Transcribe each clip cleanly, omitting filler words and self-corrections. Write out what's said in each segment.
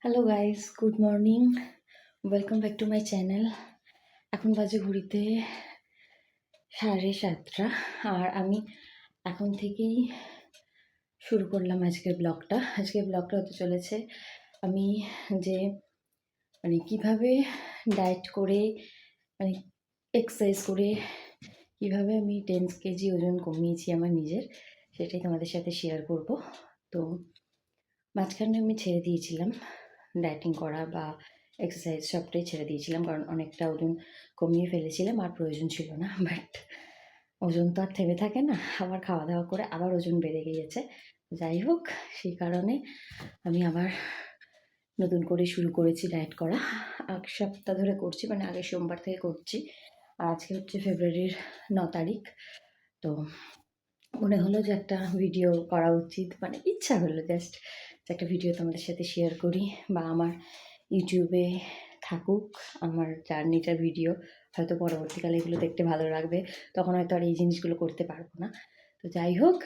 Hello guys, good morning. Welcome back to my channel. এখন বাজে ঘড়িতে 7:30, আর আমি এখন থেকেই শুরু করলাম আজকের ব্লগটা। হতে চলেছে আমি যে কিভাবে ডায়েট করে মানে এক্সারসাইজ করে কিভাবে আমি 10 কেজি ওজন কমিয়েছি আমার নিজের, সেটাই তোমাদের সাথে শেয়ার করব। তো মাঝখানে আমি ছেড়ে দিয়েছিলাম ডায়েটিং করা বা এক্সারসাইজ, সবটাই ছেড়ে দিয়েছিলাম, কারণ অনেকটা ওজন কমিয়ে ফেলেছিলাম আর প্রয়োজন ছিল না। বাট ওজন তো আর থেমে থাকে না, আবার খাওয়া দাওয়া করে আবার ওজন বেড়ে গিয়েছে। যাই হোক, সেই কারণে আমি আবার নতুন করে শুরু করেছি ডায়েট করা। 1 সপ্তাহ ধরে করছি, আগের সোমবার থেকে করছি। আর আজকে হচ্ছে ফেব্রুয়ারির 9 তারিখ। তো মনে হলো যে একটা ভিডিও করা উচিত, ইচ্ছা হলো জাস্ট যে একটা ভিডিও তোমাদের সাথে শেয়ার করি, বা আমার ইউটিউবে থাকুক আমার জার্নিটার ভিডিও। হয়তো পরবর্তীকালে এগুলো দেখতে ভালো লাগবে, তখন হয়তো আর এই জিনিসগুলো করতে পারবো না। তো যাই হোক,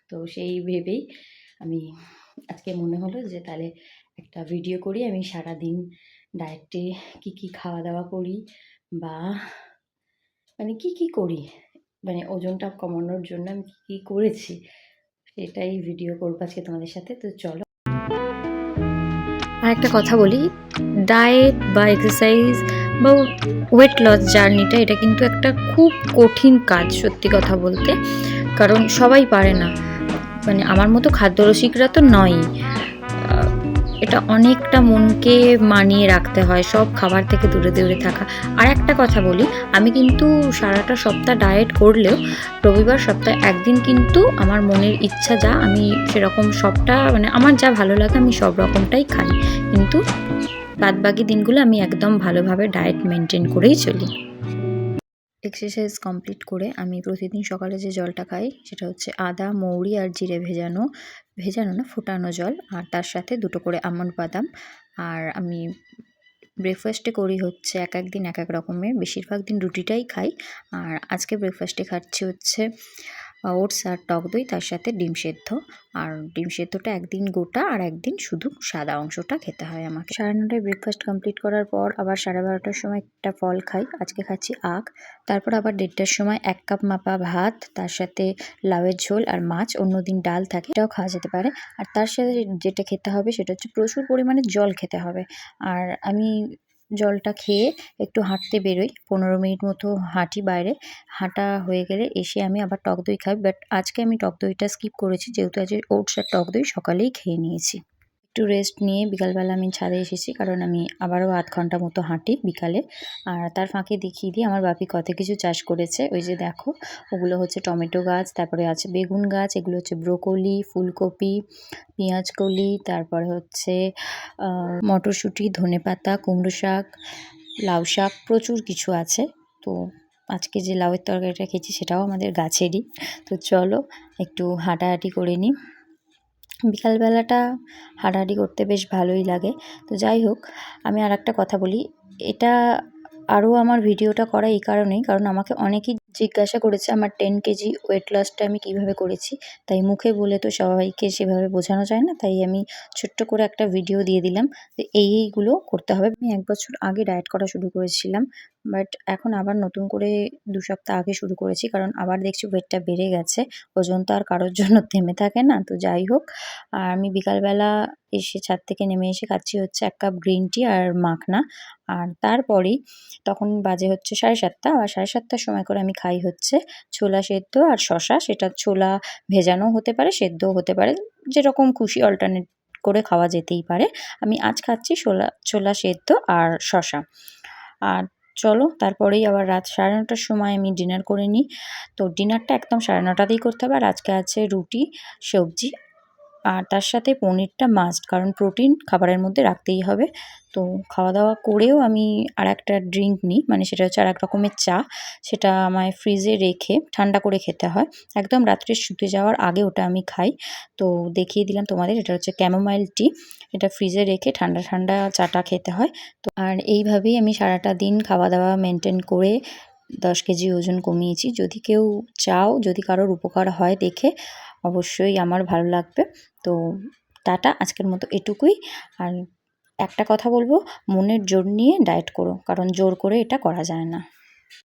তো সেই ভেবেই আমি আজকে মনে হলো যে তাহলে একটা ভিডিও করি। আমি সারাদিন ডায়েটে কী খাওয়া দাওয়া করি, বা কী করি, ওজনটা কমানোর জন্য আমি কী করেছি, সেটাই ভিডিও করবো আজকে তোমাদের সাথে। তো চলো। আর একটা কথা বলি, ডায়েট বা এক্সারসাইজ বা ওয়েট লস জার্নিটা এটা কিন্তু একটা খুব কঠিন কাজ, সত্যি কথা বলতে। কারণ সবাই পারে না, আমার মতো খাদ্যরসিকরা তো নয়ই। এটা অনেকটা মনকে মানিয়ে রাখতে হয়, সব খাবার থেকে দূরে দূরে থাকা। আর একটা কথা বলি, আমি কিন্তু সারাটা সপ্তাহ ডায়েট করলেও রবিবার সপ্তাহে একদিন কিন্তু আমার মনের ইচ্ছা যা, আমি সেরকম সবটা আমার যা ভালো লাগে আমি সব রকমটাই খাই, কিন্তু বাদবাকি দিনগুলো আমি একদম ভালোভাবে ডায়েট মেনটেন করেই চলি। এক্সারসাইজ কমপ্লিট করে আমি প্রতিদিন সকালে যে জলটা খাই সেটা হচ্ছে আদা, মৌরি আর জিরে ভেজানো ভেজানো না ফোটানো জল, আর তার সাথে 2টো করে আমন্ড বাদাম। আর আমি ব্রেকফাস্টে করি হচ্ছে এক এক দিন এক এক রকমের, বেশিরভাগ দিন রুটিটাই খাই। আর আজকে ব্রেকফাস্টে খাচ্ছি হচ্ছে ওটস আর টক দই, তার সাথে ডিম সেদ্ধ। আর ডিম সেদ্ধটা একদিন গোটা আর একদিন শুধু সাদা অংশটা খেতে হয় আমাকে। 9:30টায় ব্রেকফাস্ট কমপ্লিট করার পর আবার 12:30টার সময় একটা ফল খাই, আজকে খাচ্ছি আখ। তারপর আবার 1:30টার সময় 1 কাপ মাপা ভাত, তার সাথে লাউয়ের ঝোল আর মাছ, অন্যদিন ডাল থাকে, এটাও খাওয়া যেতে পারে। আর তার সাথে যেটা খেতে হবে সেটা হচ্ছে প্রচুর পরিমাণে জল খেতে হবে। আর আমি জলটা খেয়ে একটু হাঁটতে বেরোই, 15 মিনিট মতো হাঁটি বাইরে। হাঁটা হয়ে গেলে এসে আমি আবার টক দই খাই, বাট আজকে আমি টক দইটা স্কিপ করেছি, যেহেতু আজকে ওটস আর টক দই সকালেই খেয়ে নিয়েছি। একটু রেস্ট নিয়ে বিকালবেলা আমি ছাদে এসেছি, কারণ আমি আবারও 1/2 ঘন্টা মতো হাঁটি বিকালে। আর তার ফাঁকে দেখিয়ে দিই আমার বাপি কত কিছু চাষ করেছে। ওই যে দেখো, ওগুলো হচ্ছে টমেটো গাছ, তারপরে আছে বেগুন গাছ, এগুলো হচ্ছে ব্রোকলি, ফুলকপি, পেঁয়াজকলি, তারপরে হচ্ছে মটরশুঁটি, ধনেপাতা, কুমড়ো শাক, লাউ শাক, প্রচুর কিছু আছে। তো আজকে যে লাউয়ের তরকারিটা খেয়েছি সেটাও আমাদের গাছেরই। তো চলো একটু হাঁটাহাঁটি করে নিই। বিকালবেলাটা হাঁটাহাঁটি করতে বেশ ভালোই লাগে। তো যাই হোক, আমি আরেকটা কথা বলি, এটা আরও আমার ভিডিওটা করা এই কারণেই, কারণ আমাকে অনেকেই জিজ্ঞাসা করেছে আমার 10 কেজি ওয়েট লসটা আমি কীভাবে করেছি। তাই মুখে বলে তো সবাইকে সেভাবে বোঝানো যায় না, তাই আমি ছোট্ট করে একটা ভিডিও দিয়ে দিলাম যে এইগুলো করতে হবে। আমি 1 বছর আগে ডায়েট করা শুরু করেছিলাম, বাট এখন আবার নতুন করে 2 সপ্তাহ আগে শুরু করেছি, কারণ আবার দেখছি ওয়েটটা বেড়ে গেছে। ওজন তো আর কারোর জন্য থেমে থাকে না। তো যাই হোক, আর আমি বিকালবেলা এসে ছাদ থেকে নেমে এসে খাচ্ছি হচ্ছে 1 কাপ গ্রিন টি আর মাখনা। আর তারপরেই তখন বাজে হচ্ছে 7:30, আর 7:30টার সময় করে আমি খাই হচ্ছে ছোলা সেদ্ধ আর শসা। সেটা ছোলা ভেজানোও হতে পারে, সেদ্ধও হতে পারে, যেরকম খুশি অল্টারনেট করে খাওয়া যেতেই পারে। আমি আজ খাচ্ছি ছোলা সেদ্ধ আর শসা। আর চলো তারপরেই আবার রাত 9:30টার সময় আমি ডিনার করে নিই। তো ডিনারটা একদম 9:30তেই করতে হবে। আর আজকে আছে রুটি, সবজি, আর তার সাথে পনিরটা মাস্ট, কারণ প্রোটিন খাবারের মধ্যে রাখতেই হবে। তো খাওয়া দাওয়া করেও আমি আরেকটা ড্রিঙ্ক নিই, সেটা হচ্ছে আরেক রকমের চা। সেটা আমায় ফ্রিজে রেখে ঠান্ডা করে খেতে হয়, একদম রাত্রে শুতে যাওয়ার আগে ওটা আমি খাই। তো দেখিয়ে দিলাম তোমাদের, এটা হচ্ছে ক্যামোমাইল টি। এটা ফ্রিজে রেখে ঠান্ডা ঠান্ডা চাটা খেতে হয়। তো আর এইভাবেই আমি সারাটা দিন খাওয়া দাওয়া মেনটেন করে 10 কেজি ওজন কমিয়েছি। যদি কেউ চাও, যদি কারোর উপকার হয় দেখে, অবশ্যই আমার ভালো লাগবে। তো টাটা, আজকের মতো এটুকুই। আর একটা কথা বলবো, মনের জোর নিয়ে ডায়েট করো, কারণ জোর করে এটা করা যায় না।